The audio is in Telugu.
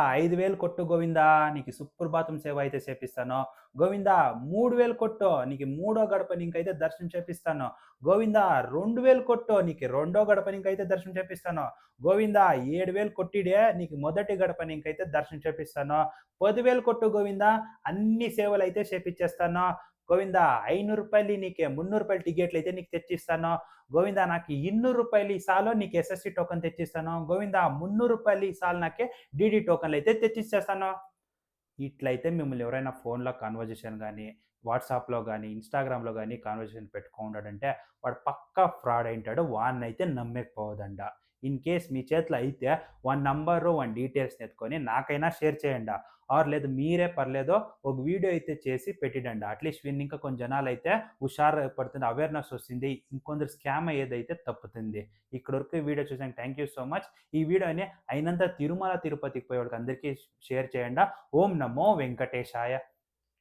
5,000 కొట్టు గోవిందా నీకు సుప్రభాతం సేవ అయితే చేపిస్తాను. గోవిందా 3,000 కొట్టు నీకు మూడో గడప నీకైతే దర్శనం చేపిస్తాను. గోవిందా 2,000 కొట్టు నీకు రెండో గడప నీకైతే దర్శనం చేపిస్తాను. గోవిందా 7,000 కొట్టిడే నీకు మొదటి గడప నీకైతే దర్శనం చేపిస్తాను. 10,000 కొట్టు గోవిందా అన్ని సేవలైతే చేపిచ్చేస్తాను. గోవిందా రూ. 500 నీకే రూ. 300 టికెట్లయితే నీకు తెచ్చిస్తాను. గోవిందా నాకు రూ. 200 సాలు నీకు ఎస్ఎస్‌సి టోకెన్ తెచ్చిస్తాను. గోవిందా రూ. 300 సాలు నాకే డీడీ టోకెన్‌లయితే తెచ్చిచ్చేస్తాను. ఇట్లయితే మిమ్మల్ని ఎవరైనా ఫోన్‌లో కన్వర్జేషన్ గాని, వాట్సాప్‌లో గాని, ఇన్‌స్టాగ్రామ్‌లో గాని కన్వర్జేషన్ పెట్టుకుంటాడంటే వాడు పక్కా ఫ్రాడ్ అయింటాడు. వాడినైతే నమ్మేకపోవద్దండ. ఇన్ కేస్ మీ చేతిలో అయితే వాని నంబరు, వాని డీటెయిల్స్‌ని ఎత్తుకొని నాకైనా షేర్ చేయండ. ఆర్ లేదు మీరే పర్లేదు ఒక వీడియో అయితే చేసి పెట్టిడండి. అట్‌లీస్ట్ వీడిని ఇంకా కొన్ని జనాలైతే హుషారు పడుతుంది. అవేర్‌నెస్ వస్తుంది. ఇంకొందరు స్కామ్ అయ్యేదైతే తప్పుతుంది. ఇక్కడి వరకు ఈ వీడియో చూసానికి థాంక్ యూ సో మచ్. ఈ వీడియోని అయినంత తిరుమల, తిరుపతికి పోయే వాళ్ళకి అందరికీ షేర్ చేయండి. ఓం నమో వెంకటేశాయ.